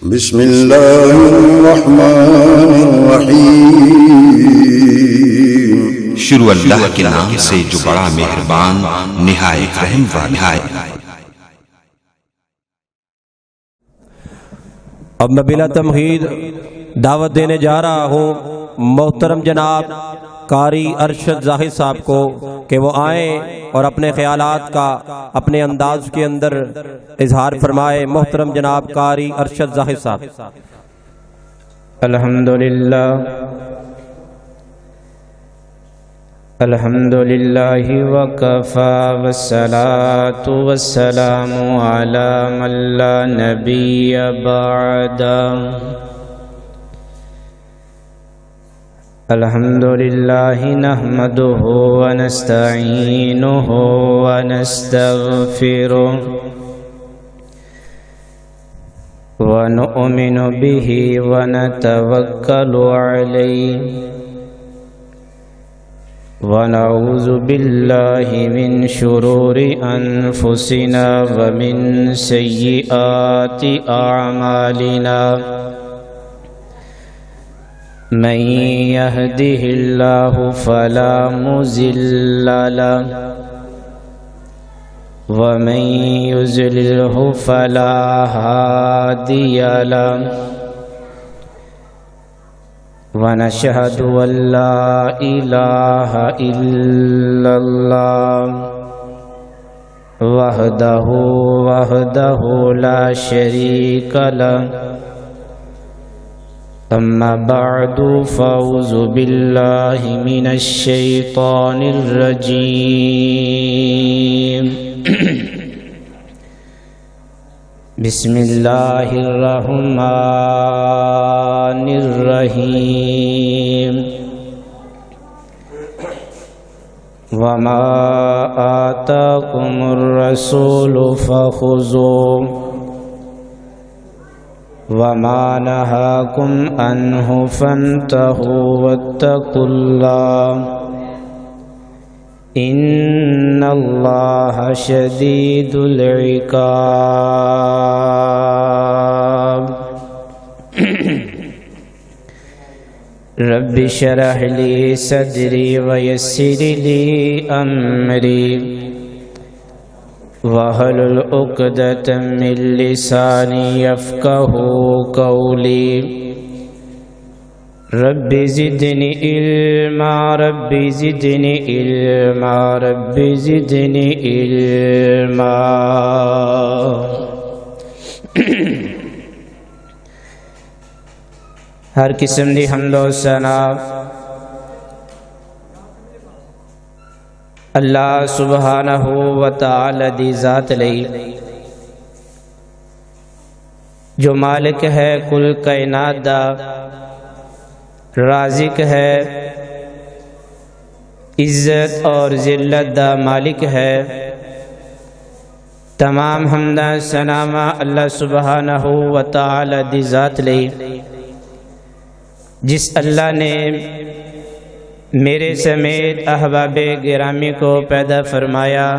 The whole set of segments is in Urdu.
بسم اللہ الرحمن الرحیم۔ شروع اللہ کے نام سے جو بڑا مہربان نہایت رحم والا ہے۔ اب میں بلا تمہید دعوت دینے جا رہا ہوں محترم جناب قاری ارشد زاہد صاحب کو کہ وہ آئیں اور اپنے خیالات کا اپنے انداز کے اندر اظہار فرمائے۔ محترم جناب قاری ارشد زاہد صاحب۔ الحمدللہ وکفا والصلاة والسلام علی من لا نبی بعد۔ الحمدللہ نحمدہ ونستعینہ ونستغفرہ ونؤمن بہ ونتوکل علیہ ونعوذ باللہ من شرور انفسنا ومن سیئات اعمالنا من یہدہ اللہ فلا مضل له ومن یضللہ فلا ہادی له ونشهد أن لا إله إلا الله وحده لا شريك له أما بعد فأعوذ بالله من الشيطان الرجيم بسم اللہ الرحمن الرحیم وما آتاکم الرسول فخذوه وما نہاکم عنہ فانتہوا واتقوا اللہ ان اللہ شدید العقاب۔ رب اشرح لی صدری ویسر لی امری واحلل عقدۃ من لسانی یفقہوا قولی۔ رب زدنی علما رب زدنی علما رب زدنی علما۔ ہر قسم دی حمد و ثنا اللہ سبحانہ و تعالی دی ذات لئی جو مالک ہے کل کائنات دا، رازق ہے، عزت اور ذلت دا مالک ہے۔ تمام حمد ثنا اللہ سبحانہ و تعالی دی ذات لئی جس اللہ نے میرے سمیت احباب گرامی کو پیدا فرمایا۔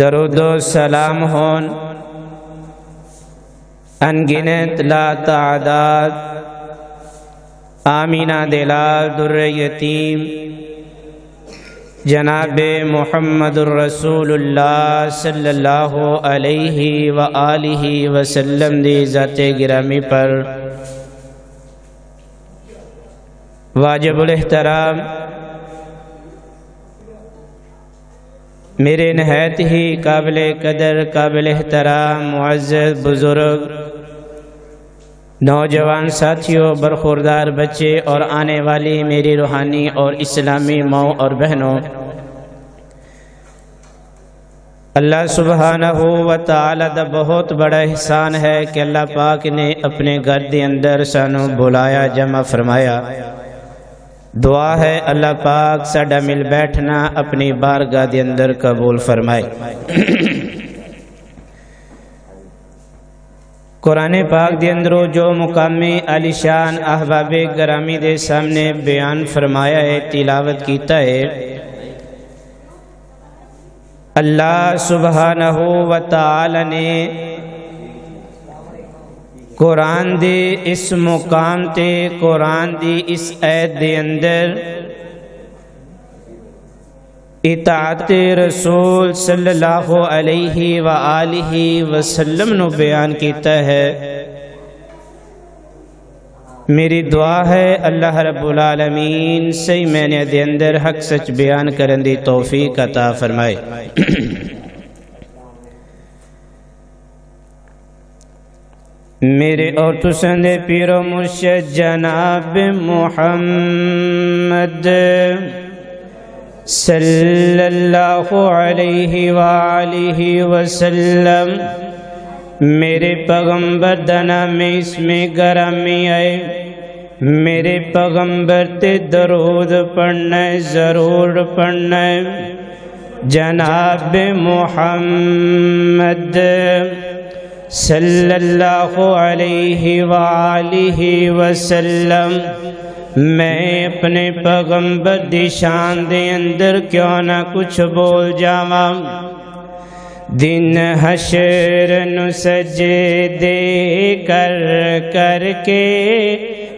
درود و سلام ہون انگنت لا تعداد آمینہ دلال در یتیم جناب محمد الرسول اللہ صلی اللہ علیہ وآلہ وسلم دی ذات گرامی پر واجب الاحترام میرے نہایت ہی قابل قدر قابل احترام معزز بزرگ نوجوان ساتھیوں، برخوردار بچے اور آنے والی میری روحانی اور اسلامی ماؤں اور بہنوں، اللہ سبحانہ و تعالی دا بہت بڑا احسان ہے کہ اللہ پاک نے اپنے گھر دے اندر سانو بلایا، جمع فرمایا۔ دعا ہے اللہ پاک ساڈا مل بیٹھنا اپنی بارگاہ دے اندر قبول فرمائے۔ قرآن پاک دے اندروں جو مقامی عالی شان احباب گرامی دے سامنے بیان فرمایا ہے، تلاوت کیتا ہے، اللہ سبحانہ و تعالی نے قرآن دے اس مقام تے قرآن دی اس آیت دے اندر اطاعت رسول صلی اللہ علیہ وآلہ وسلم نو بیان کیتا ہے۔ میری دعا ہے اللہ رب العالمین صحیح معنی دے اندر حق سچ بیان کرن دی توفیق عطا فرمائے۔ میرے اور تساں دے پیر و مرشد جناب محمد صلی اللہ علیہ وآلہ وسلم میرے پیغمبر دنا میں اس میں گرامی آئے، میرے پیغمبر تے درود پڑھنا ضرور پڑھنا۔ جناب محمد صلی اللہ علیہ وآلہ وسلم میں اپنے پیغمبر دی شان دے اندر کیوں نہ کچھ بول جاواں۔ دن حشر نو سجدے کر کر کے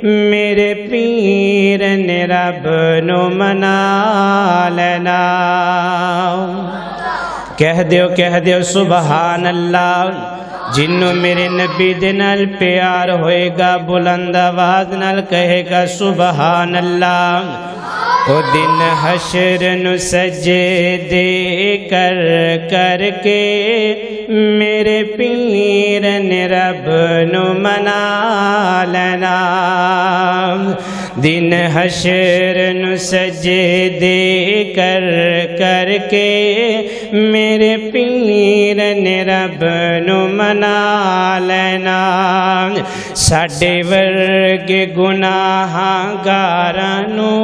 میرے پیر نے رب نو منا لینا۔ کہہ دیو سبحان اللہ۔ جنوں میرے نبی دے نال پیار ہوئے گا بلند آواز نال کہے گا سبحان اللہ۔ او دن حشر نو سجدے کر کر کے میرے پیر نے رب نو منا لینا۔ دن حشر نو سجدے کر کر کے میرے پیر نے رب نو منا لینا۔ ساڈے ورگے گناہگاراں نوں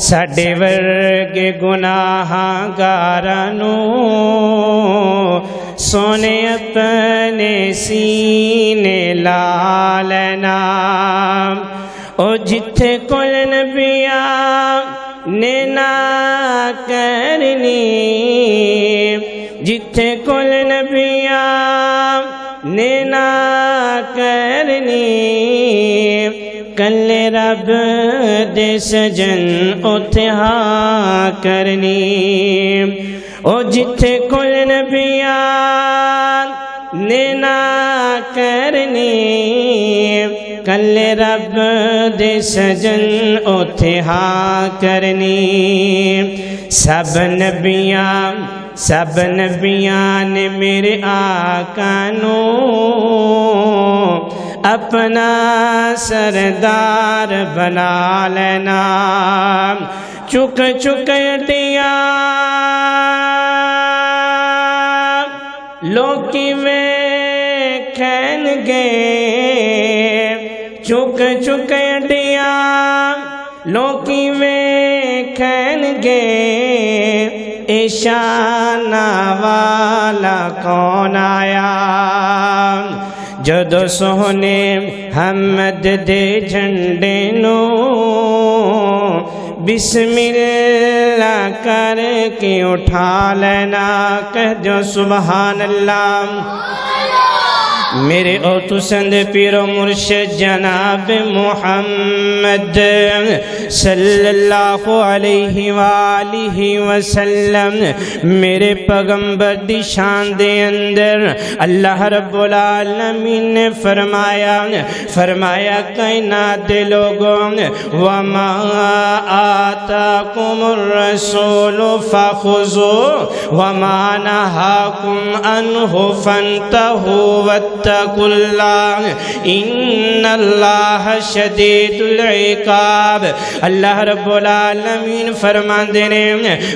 ساڈے ورگے گناہگاراں نوں سونے اپنے سینے لا لینا۔ او جتھے کل نبیاں نے نہ کرنی، جتھے کل نبیاں نے نہ کرنی، کلے رب دے سجن اوتھے ہاں کرنی۔ او جتھے کل نبیاں نے نہ کرنی، کلے رب دے سجن اوتھے ہاں کرنی۔ سب نبیاں نے میرے آقا نو اپنا سردار بنا لینا۔ چک چک اٹیاں لوکی ویکھن گے، چک چک اٹیاں لوکی ویکھن گے، شان والا کون آیا۔ جدو سونے حمد دے جھنڈے نو بسم اللہ کر کے اٹھا لینا۔ کہہ دو سبحان اللہ۔ میرے اور تسند پیر و مرشد جناب محمد صلی اللہ علیہ وآلہ وسلم میرے پیغمبر دی شان دے اندر اللہ رب العالمین نے فرمایا کائنات دے لوگوں وَمَا آتَاكُمُ الرَّسُولُ فَخُذُوهُ وَمَا نَهَاكُمْ عَنْهُ فَانْتَهُوا وَاتَّقُوا اللَّهَ إِنَّ اللَّهَ شَدِيدُ الْعِقَابِ۔ اللہ رب العالمین فرماندے نے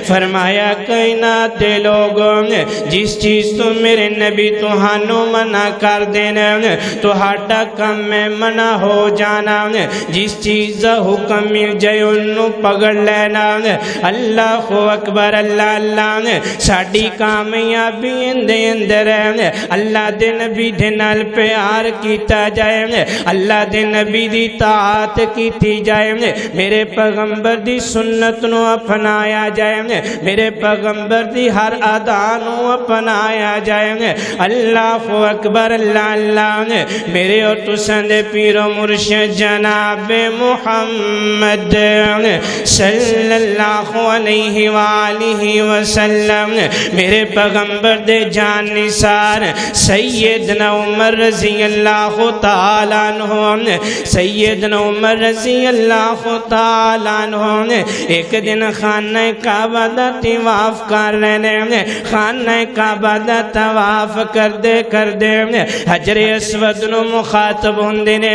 فرمایا کائنات دے لوگوں جس چیز تو میرے نبی تہانوں منع کر دینا تہاڈا کم میں منع ہو جانا، جس چیز دا حکم مل جائے انہوں پکڑ لینا۔ اللہ اکبر اللہ ساڈی کامیابی اندر اللہ دے نبی دے نال پیار کیتا جائے، اللہ دے نبی دی طاعت کیتی جائے، میرے پیغمبر دی سنت نو اپنایا جائے، میرے پیغمبر دی ہر ادا نو اپنایا جائے۔ اللہ اکبر، اللہ اللہ۔ میرے اور تساں دے پیر و مرشد جناب محمد صلی اللہ علیہ وآلہ وسلم، میرے پیغمبر دے جان نثار سیدنا عمر رضی اللہ تعالیٰ عنہ، سیدنا عمر رضی اللہ تعالیٰ عنہ ایک دن خانہ کعبہ دا طواف کر رہے، خانہ کعبہ دا طواف کردے کردے حجر اسود نو مخاطب ہوندے نے،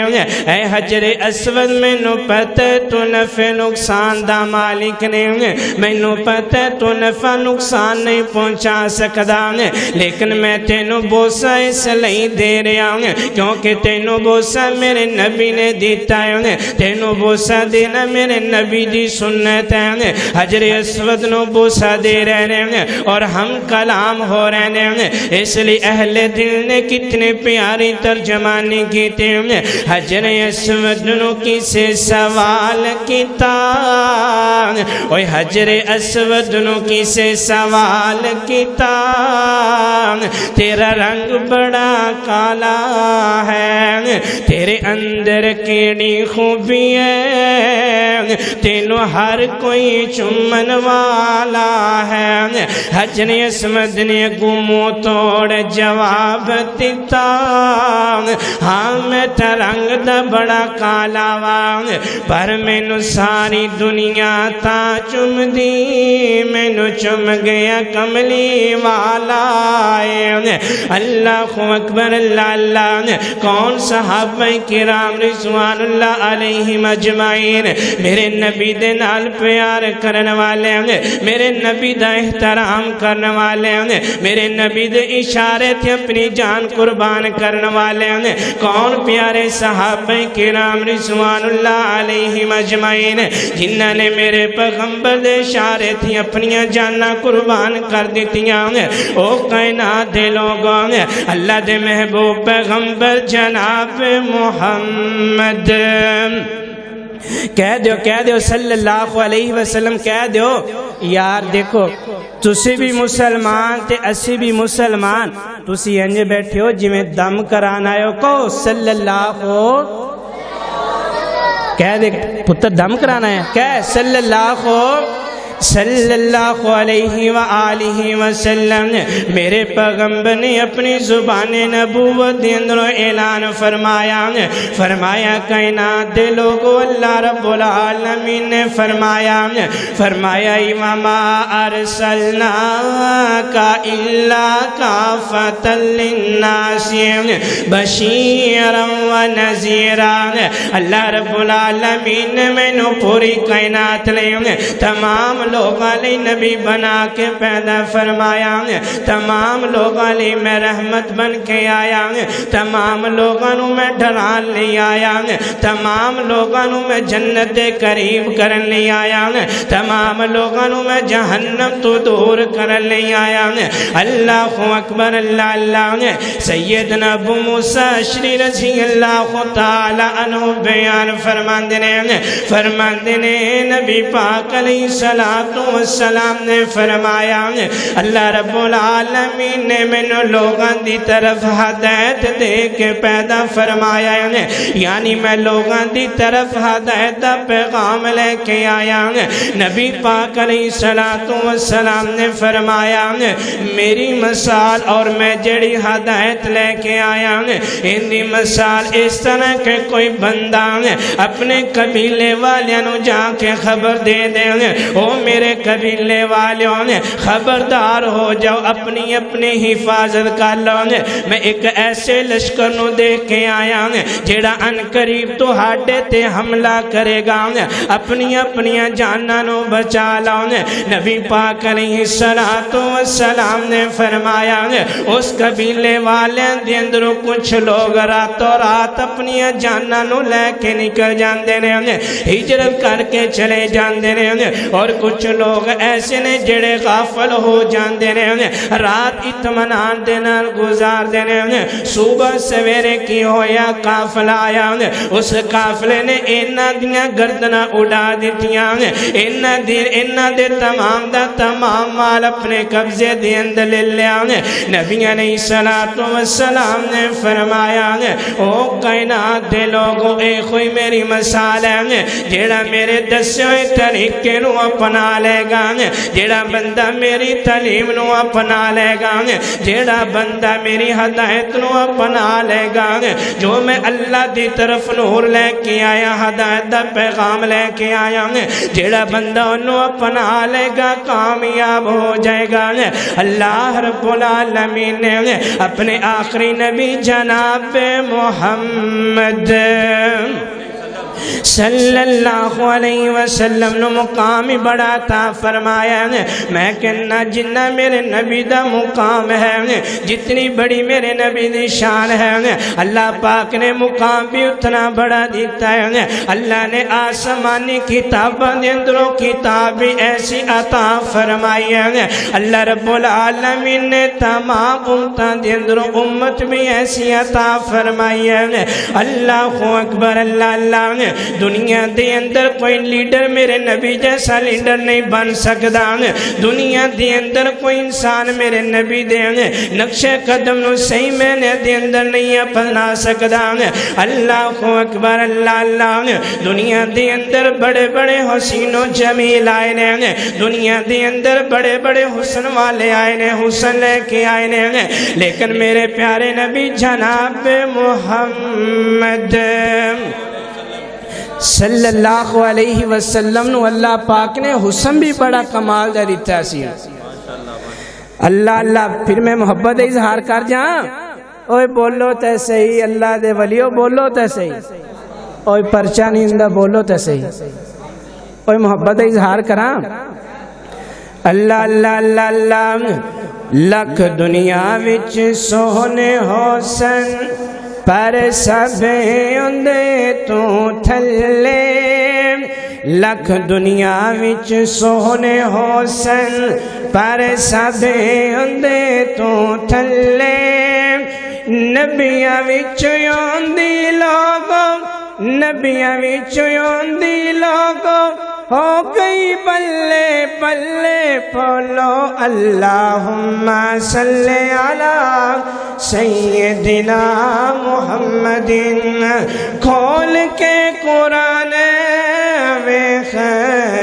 اے حجر اسود مینو پتہ تو نفع نقصان دا مالک نے، مینو پتہ تو نفع نقصان نہیں پہنچا سکدا، لیکن میں تینوں بوسہ اس لئی دے رہا ہوں کیونکہ تینوں بوسہ میرے نبی نے دیتا ہے، تینوں بوسہ دینا میرے نبی دی سنت ہے۔ حجر اسود نو بوسہ دے رہے ہیں اور ہم کلام ہو رہے ہیں، اس لیے اہل دل نے کتنے پیاری ترجمانی کیتے ہیں۔ حجر اسود نو کسے سوال کیتا، اوہ حجر اسود نو کسے سوال کیتا، تیرا رنگ بڑا کالا ہے، تیرے اندر کیڑی خوبی ہے، تینوں ہر کوئی چمن والا ہے۔ حجر اسود نے گمو توڑ جواب دیتا، ہاں میں تا رنگ دا بڑا کالا وا، پر مینو ساری دنیا تا چم دی، مینو چم گیا کملی والا ہے۔ اللہ اکبر، اللہ اللہ۔ کون صحابہ کرام رضوان اللہ علیہم اجمعین میرے نبی دے نال پیار کرنے والے ہیں، میرے نبی دا احترام کرنے والے ہیں، میرے نبی دے اشارے تھے اپنی جان قربان کرنے والے ہیں۔ کون پیارے صحابہ کرام رضوان اللہ علیہم اجمعین جنہاں نے میرے پیغمبر دے اشارے تھے اپنی جاناں قربان کر دیتیاں، او کائنات دے لوگوں، اللہ دے محبوب پیغمبر جناب محمد کہہ دیو صلی اللہ علیہ وسلم، کہہ دیو یار دیکھو تسی بھی مسلمان تے اسی بھی مسلمان، تسی انج بیٹھے ہو جی میں دم کرانا ہے، کہو صلی اللہ ہو، کہہ دے پتر دم کرانا ہے، کہہ صلی اللہ ہو صلی اللہ علیہ وآلہ وسلم۔ میرے پیغمبر نے اپنی زبان نبوت دے اندر اعلان فرمایا کائنات دے لوگو اللہ رب العالمین نے فرمایا وما ارسلناک الا کافۃ للناس بشیرا ونذیرا۔ اللہ رب العالمین نے مینوں پوری کائنات لے تمام لوگاں لئی نبی بنا کے پیدا فرمایا، تمام لوگاں لئی میں رحمت بن کے آیا، تمام لوگاں نوں میں ڈران لے آیا، تمام لوگاں نوں میں جنت دے قریب کرن لے آیا، تمام لوگاں نوں میں جہنم تو دور کرن لے آیا۔ اللہ اکبر، اللہ اللہ۔ سیدنا ابو موسیٰ اشعری رضی اللہ تعالی عنہ بیان فرماندے نے نبی پاک علیہ السلام والسلام نے فرمایا اللہ رب العالمین نے مینوں لوگاں دی طرف ہدایت دے کے پیدا فرمایا، یعنی میں لوگاں دی طرف ہدایت دا پیغام لے کے آیا۔ نبی پاک علیہ السلام نے فرمایا میری مثال اور میں جڑی ہدایت لے کے آیا ان دی مثال اس طرح کہ کوئی بندہ اپنے قبیلے والیاں نوں جا کے خبر دے دے، او میرے قبیلے والیوں نے خبردار ہو جاؤ، اپنی اپنی حفاظت کر لو، میں ایک ایسے لشکر نو دیکھ کے آیا جیڑا ان قریب تو ہاڈے تے حملہ کرے گا، اپنی اپنی جاناں نو بچا لو۔ نبی پاک علیہ السلام نے فرمایا اس قبیلے والے دے اندر کچھ لوگ راتوں رات اپنی جاناں نو لے کے نکل جاندے نے، ہجرت کر کے چلے جاندے نے، اور کچھ کچھ لوگ ایسے نے جڑے غافل ہو جاندے نے رات اطمینان دے نال گزار دے نے صبح سویرے کی ہویا قافلہ آیا اس قافلے نے انہاں دیاں گردناں اڑا دتیاں انہاں دے تمام دا تمام مال اپنے قبضے دے اندر لے لیا نبی علیہ السلام نے فرمایا او کائنات دے لوگوں اے کوئی میری مثال ہے جیڑا میرے دسے ہوئے طریقے نو اپنا لے گا جیڑا بندہ میری تعلیم نو اپنا لے گا جیڑا بندہ میری ہدایت نو اپنا لے گا جو میں اللہ دی طرف نور لے کے آیا ہدایت دا پیغام لے کے آیا جیڑا بندہ انو اپنا لے گا کامیاب ہو جائے گا اللہ رب العالمین نے اپنے آخری نبی جناب محمد صلی اللہ علیہ وسلم نے مقام بڑا تا فرمایا میں کہنا جنہ میرے نبی دا مقام ہے جتنی بڑی میرے نبی دی شان ہے اللہ پاک نے مقام بھی اتنا بڑا دیتا ہے اللہ نے آسمانی کتاباں دے اندروں کتاب بھی ایسی عطا فرمائی ہے اللہ رب العالمین نے تمام امتاں دے اندروں امت بھی ایسی عطا فرمائی ہے اللہ اکبر اللہ دنیا دے اندر کوئی لیڈر میرے نبی جیسا لیڈر نہیں بن سکتا دنیا دے اندر کوئی انسان میرے نبی دے نقش قدم نو صحیح معنی دے اندر نہیں اپنا سکتا اللہ اکبر اللہ دنیا دے اندر بڑے بڑے حسین و جمیل آئے نے دنیا دے اندر بڑے بڑے حسن والے آئے نے حسن لے کے آئے نے لیکن میرے پیارے نبی جناب محمد صلی اللہ علیہ وسلم نو اللہ پاک نے حسن بھی بڑا کمال دے دیتا سی اللہ پھر میں محبت اظہار کر جاں اوے بولو تے صحیح اللہ دے ولیو بولو تے صحیح اوے پرچہ نہیں ہوندا بولو تے صحیح اوے محبت اظہار کراں اللہ لکھ دنیا وچ سونے حسن پر سب اندے تو تھلے لکھ دنیا وچ سونے حسن پر سب اندے تو تھلے نبیاں وچ آندی لوگو نبیاں وچ آندی لوگو ہو گئی بلے بلے پولو اللہم صلی علی سیدنا محمد کھول کے قرآن ویخ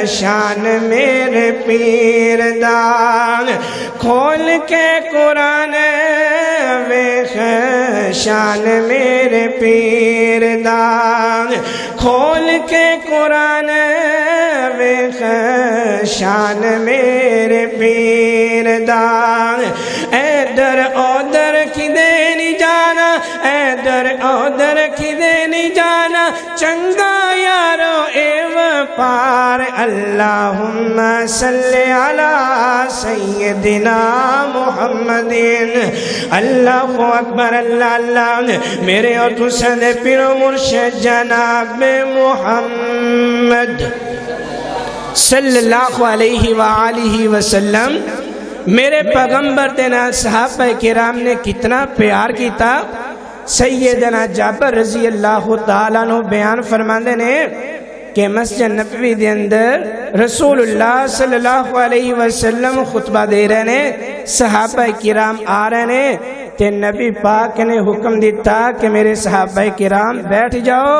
شان میرے پیر دان کھول کے قرآن ویخ شان میرے پیر دان کھول کے قرآن ویخ شان میرے پیر دان ایدر اودر کدے نہیں جانا ایدر اودر کدے نہیں جانا چنگا یارو ایو پار اللہم صلی علی سیدنا محمد اللہ اکبر اللہ میرے اور تسد پیر و مرشد جناب محمد صلی اللہ علیہ وآلہ وسلم میرے پیغمبر دینا صحابہ کرام نے کتنا پیار کیتا سیدنا جابر رضی اللہ تعالیٰ عنہ بیان فرماندے نے کہ مسجد نبوی دے اندر رسول اللہ صلی اللہ علیہ وسلم خطبہ دے رہے نے صحابہ کرام آ رہے نے تے نبی پاک نے حکم دیتا کہ میرے صحابہ کرام بیٹھ جاؤ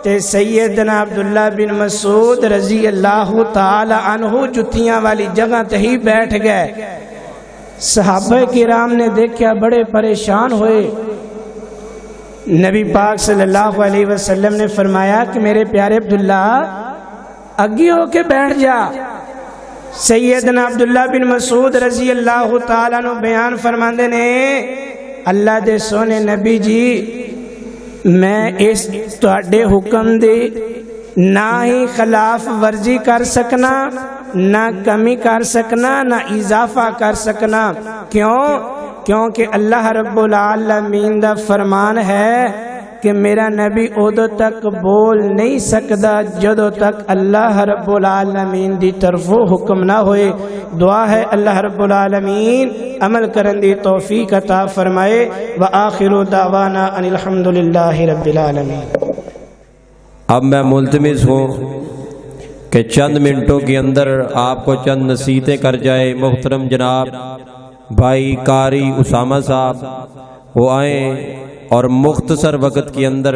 تے سیدنا عبداللہ بن مسعود رضی اللہ تعالی عنہ جتیاں والی جگہ تے ہی بیٹھ گئے صحابہ کرام نے دیکھا بڑے پریشان ہوئے نبی پاک صلی اللہ علیہ وسلم نے فرمایا کہ میرے پیارے عبداللہ اگی ہو کے بیٹھ جا سیدنا عبداللہ بن مسعود رضی اللہ تعالیٰ عنہ بیان فرماندے نے اللہ دے سونے نبی جی میں اس تواڈے حکم دے نہ ہی خلاف ورزی کر سکنا نہ کمی کر سکنا نہ اضافہ کر سکنا کیونکہ اللہ رب العالمین دا فرمان ہے کہ میرا نبی ادو تک بول نہیں سکتا جدو تک اللہ رب العالمین دی طرفوں حکم نہ ہوئے۔ دعا ہے اللہ رب العالمین عمل کرن دی توفیق عطا فرمائے۔ وآخر دعوانا ان الحمدللہ رب العالمین۔ اب میں ملتمس ہوں کہ چند منٹوں کے اندر آپ کو چند نصیحتیں کر جائے محترم جناب بھائی قاری اسامہ صاحب وہ آئیں اور مختصر وقت کے اندر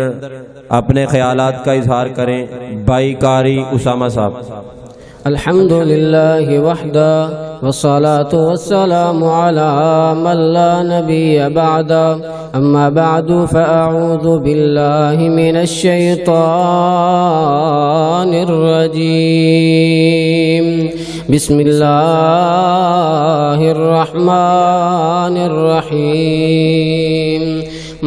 اپنے خیالات کا اظہار کریں۔ بھائی قاری اسامہ صاحب۔ الحمدللہ وحدہ والصلاة والسلام على من لا نبي بعد اما بعد فاعوذ باللہ من الشیطان الرجیم بسم اللہ الرحمن الرحیم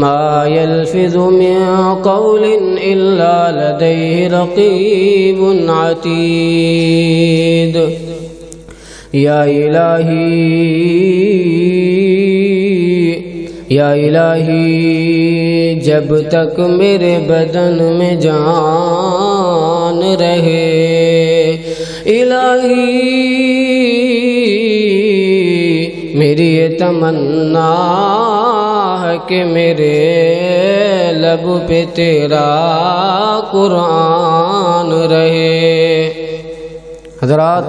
ما يلفظ من قول إلا لديه رقيب عتيد یا الہی جب تک میرے بدن میں جان رہے الہی میری یہ تمنا ہے کہ میرے لب پہ تیرا قرآن رہے۔ حضرات،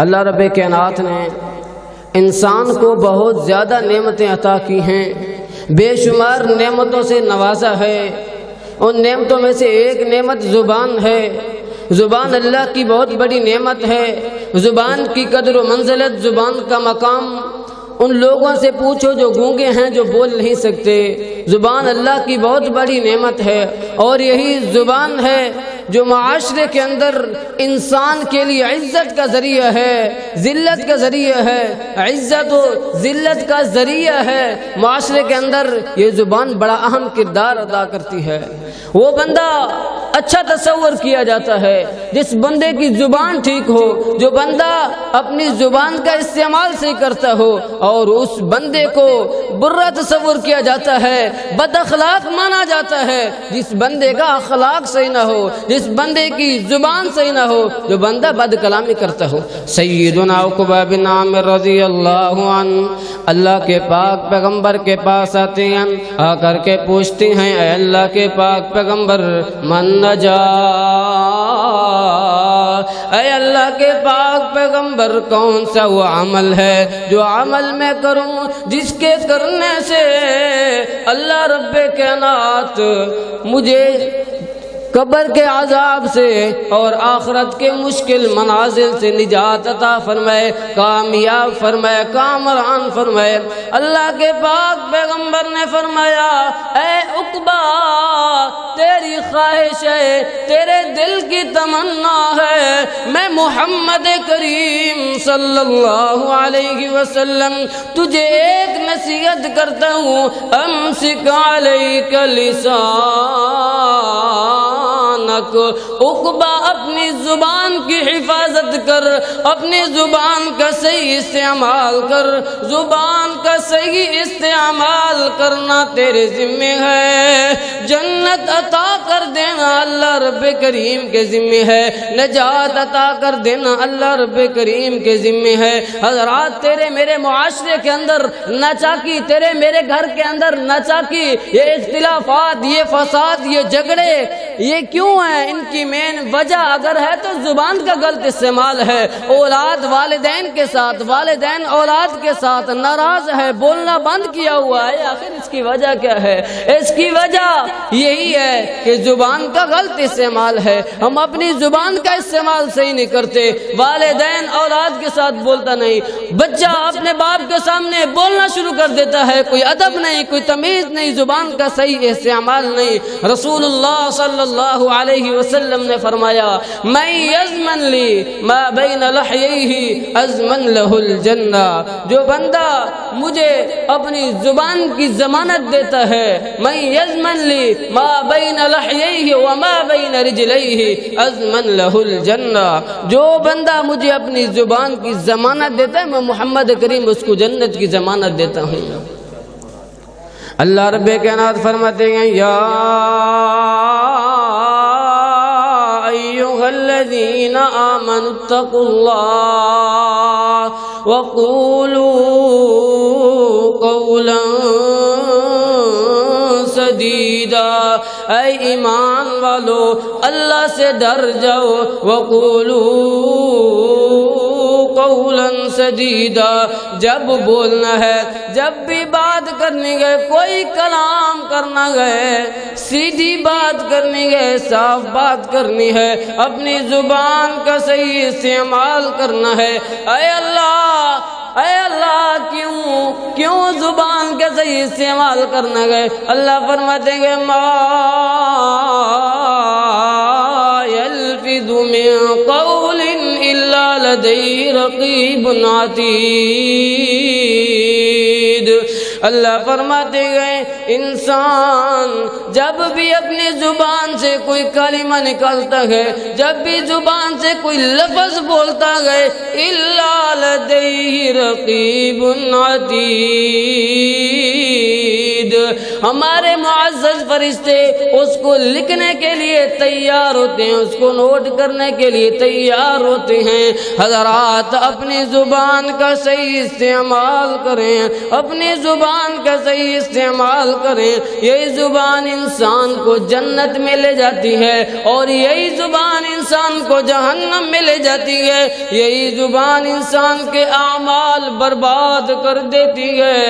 اللہ رب کائنات نے انسان کو بہت زیادہ نعمتیں عطا کی ہیں، بے شمار نعمتوں سے نوازا ہے۔ ان نعمتوں میں سے ایک نعمت زبان ہے۔ زبان اللہ کی بہت بڑی نعمت ہے۔ زبان کی قدر و منزلت، زبان کا مقام ان لوگوں سے پوچھو جو گونگے ہیں، جو بول نہیں سکتے۔ زبان اللہ کی بہت بڑی نعمت ہے، اور یہی زبان ہے جو معاشرے کے اندر انسان کے لیے عزت کا ذریعہ ہے، ذلت کا ذریعہ ہے۔ عزت و ذلت کا ذریعہ ہے معاشرے کے اندر، یہ زبان بڑا اہم کردار ادا کرتی ہے۔ وہ بندہ اچھا تصور کیا جاتا ہے جس بندے کی زبان ٹھیک ہو، جو بندہ اپنی زبان کا استعمال صحیح کرتا ہو، اور اس بندے کو برا تصور کیا جاتا ہے، بد اخلاق مانا جاتا ہے جس بندے کا اخلاق صحیح نہ ہو، جس بندے کی زبان صحیح نہ ہو، جو بندہ بد کلامی کرتا ہو۔ سیدنا عقبہ بن عامر رضی اللہ عنہ اللہ کے پاک پیغمبر کے پاس آتے ہیں، آ کر کے پوچھتے ہیں اے اللہ کے پاک پیغمبر من نجات، اے اللہ کے پاک پیغمبر کون سا وہ عمل ہے جو عمل میں کروں جس کے کرنے سے اللہ رب کائنات مجھے قبر کے عذاب سے اور آخرت کے مشکل منازل سے نجات عطا فرمائے، کامیاب فرمائے، کامران فرمائے۔ اللہ کے پاک پیغمبر نے فرمایا اے عقبہ تیری خواہش ہے، تیرے دل کی تمنا ہے، میں محمد کریم صلی اللہ علیہ وسلم تجھے ایک نصیحت کرتا ہوں، امسک علیک لسانک، عقبہ اپنی زبان کی حفاظت کر، اپنی زبان کا صحیح استعمال کر۔ زبان کا صحیح استعمال کرنا تیرے ذمہ ہے، جنت عطا کر دینا اللہ رب کریم کے ذمہ ہے، نجات عطا کر دینا اللہ رب کریم کے ذمہ ہے۔ حضرات، تیرے میرے معاشرے کے اندر ناچاکی، تیرے میرے گھر کے اندر ناچاکی، یہ اختلافات، یہ فساد، یہ جھگڑے، یہ کیوں ہیں؟ ان کی مین وجہ اگر ہے تو زبان کا غلط استعمال ہے۔ اولاد والدین کے ساتھ، والدین اولاد کے ساتھ ناراض ہے، بولنا بند کیا ہوا ہے۔ آخر اس کی وجہ کیا ہے؟ اس کی وجہ یہی ہے کہ زبان کا غلط استعمال ہے۔ ہم اپنی زبان کا استعمال صحیح نہیں کرتے، والدین اولاد کے ساتھ بولتا نہیں، بچہ اپنے باپ کے سامنے بولنا شروع کر دیتا ہے، کوئی ادب نہیں، کوئی تمیز نہیں، زبان کا صحیح استعمال نہیں۔ رسول اللہ صلی اللہ علیہ وسلم نے فرمایا من یضمن لی ما بین لحییہ اضمن لہ الجنہ، جو بندہ مجھے اپنی زبان کی ضمانت دیتا ہے، من یضمن لی ما بین لحییہ وما بین رجلیہ اضمن لہ الجنہ، جو بندہ مجھے اپنی زبان کی ضمانت دیتا ہے میں محمد کریم اس کو جنت کی ضمانت دیتا ہوں۔ اللہ رب کائنات فرماتے ہیں یا ایھا الذین آمنوا اتقوا اللہ وقولوا قولا سدیدا، اے ایمان والو اللہ سے ڈر جاؤ، وقولوا قولا سدیدا، جب بولنا ہے، جب بھی بات کرنی ہے، کوئی کلام کرنا ہے، سیدھی بات کرنی ہے، صاف بات کرنی ہے، اپنی زبان کا صحیح استعمال کرنا ہے۔ اے اللہ کیوں زبان کا صحیح استعمال کرنا ہے؟ اللہ فرماتے ہیں ما یلفظ من قول الا لدیہ رقیب عتید۔ اللہ فرماتے گئے انسان جب بھی اپنی زبان سے کوئی کلمہ نکالتا ہے، جب بھی زبان سے کوئی لفظ بولتا ہے، الا لدیہ رقیب عتید، ہمارے معزز فرشتے اس کو لکھنے کے لیے تیار ہوتے ہیں، اس کو نوٹ کرنے کے لیے تیار ہوتے ہیں۔ حضرات اپنی زبان کا صحیح استعمال کریں، اپنی زبان کا صحیح استعمال کریں، یہی زبان انسان کو جنت میں لے جاتی ہے اور یہی زبان انسان کو جہنم میں لے جاتی ہے، یہی زبان انسان کے اعمال برباد کر دیتی ہے،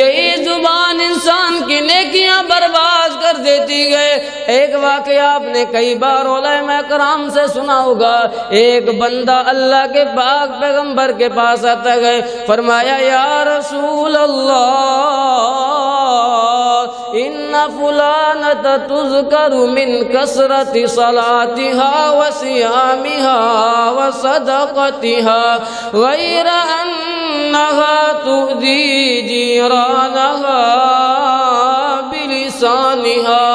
یہی زبان انسان کی نیکیاں برباد کر دیتی ہے۔ ایک واقعہ آپ نے کئی بار علماء کرام سے سنا ہوگا، ایک بندہ اللہ کے پاک پیغمبر کے پاس آتا ہے، فرمایا یا رسول اللہ ان فلانۃ تذکر من کثرت صلاتها وصیامها وصدقتها غیر انها تؤذی جیرانها بلسانها۔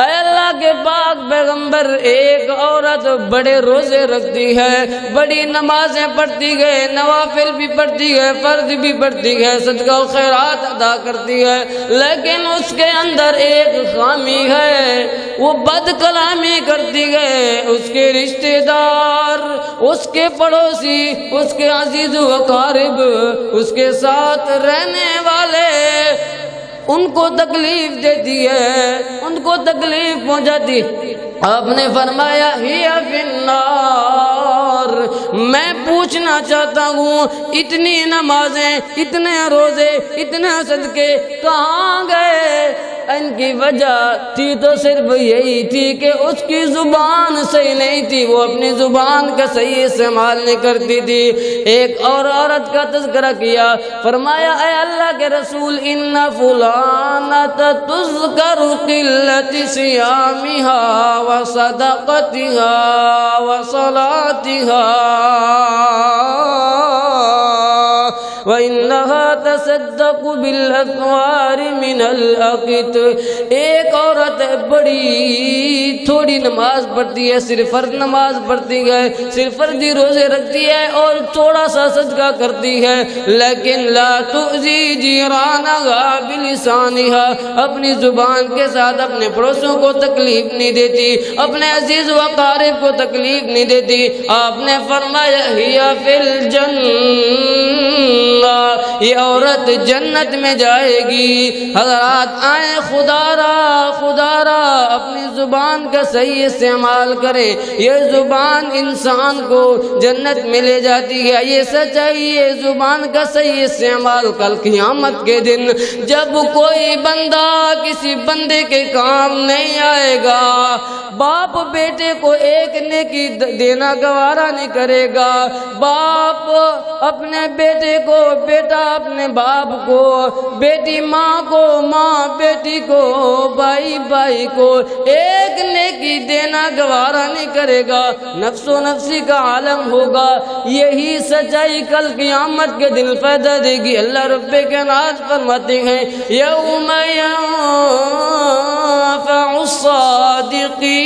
اے اللہ کے پاک پیغمبر، ایک عورت بڑے روزے رکھتی ہے، بڑی نمازیں پڑھتی ہے، نوافل بھی پڑھتی ہے، فرض بھی پڑھتی ہے، صدقہ و خیرات ادا کرتی ہے، لیکن اس کے اندر ایک خامی ہے، وہ بد کلامی کرتی ہے۔ اس کے رشتہ دار، اس کے پڑوسی، اس کے عزیز و اقارب، اس کے ساتھ رہنے والے ان کو تکلیف دیتی ہے، ان کو تکلیف پہنچاتی۔ آپ نے فرمایا ہی فی النار۔ میں پوچھنا چاہتا ہوں اتنی نمازیں، اتنے روزے، اتنے صدقے کہاں گئے؟ ان کی وجہ تھی تو صرف یہی تھی کہ اس کی زبان صحیح نہیں تھی، وہ اپنی زبان کا صحیح استعمال نہیں کرتی تھی۔ ایک اور عورت کا تذکرہ کیا، فرمایا اے اللہ کے رسول ان فلانۃ تذکر قلت صیامها وصدقتها وصلاتها وَإِنَّهَا تَصَدَّقُ بِالْأَثْوَارِ مِنَ الْأَقِطِ۔ ایک عورت بڑی تھوڑی نماز پڑھتی ہے، صرف فرض نماز پڑھتی ہے، صرف فرضی روزے رکھتی ہے اور تھوڑا سا صدقہ کرتی ہے، لیکن لا تؤذی جیرانہا بلسانہا، اپنی زبان کے ساتھ اپنے پڑوسوں کو تکلیف نہیں دیتی، اپنے عزیز و اقارب کو تکلیف نہیں دیتی۔ آپ نے فرمایا ہی فی الجنہ، یہ عورت جنت میں جائے گی۔ حضرات آئیں خدا را اپنی زبان کا صحیح استعمال کریں، یہ زبان انسان کو جنت میں لے جاتی ہے، یہ سچائی، یہ زبان کا صحیح استعمال کل قیامت کے دن جب کوئی بندہ کسی بندے کے کام نہیں آئے گا، باپ بیٹے کو ایک نیکی دینا گوارا نہیں کرے گا، باپ اپنے بیٹے کو، بیٹا اپنے باپ کو، بیٹی ماں کو، ماں بیٹی کو، بھائی بھائی کو ایک نیکی دینا گوارا نہیں کرے گا، نفس و نفسی کا عالم ہوگا۔ یہی سچائی کل قیامت کے دن فائدہ دے گی۔ اللہ رب کے ناز فرماتے ہیں یوم ينفع الصادقین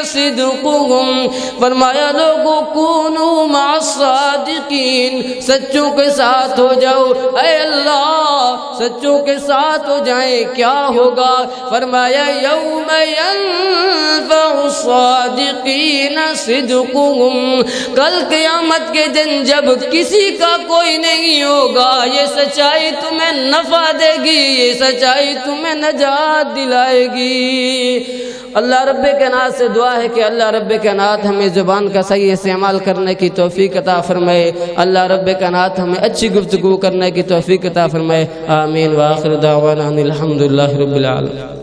صدقهم، فرمایا لوگو کونوا مع الصادقین، سچوں کے ساتھ ہو جاؤ، اے اللہ سچوں کے ساتھ ہو جائیں، کیا ہوگا؟ فرمایا یوم ينفع الصادقین صدقهم، کل قیامت کے دن جب کسی کا کوئی نہیں ہوگا، یہ سچائی تمہیں نفع دے گی، یہ سچائی تمہیں نجات دلائے گی۔ اللہ رب کائنات سے دعا ہے کہ اللہ رب کائنات ہمیں زبان کا صحیح استعمال کرنے کی توفیق عطا فرمائے، اللہ رب کائنات ہمیں اچھی گفتگو کرنے کی توفیق عطا فرمائے، آمین۔ وآخر دعوانا الحمدللہ رب العالمین۔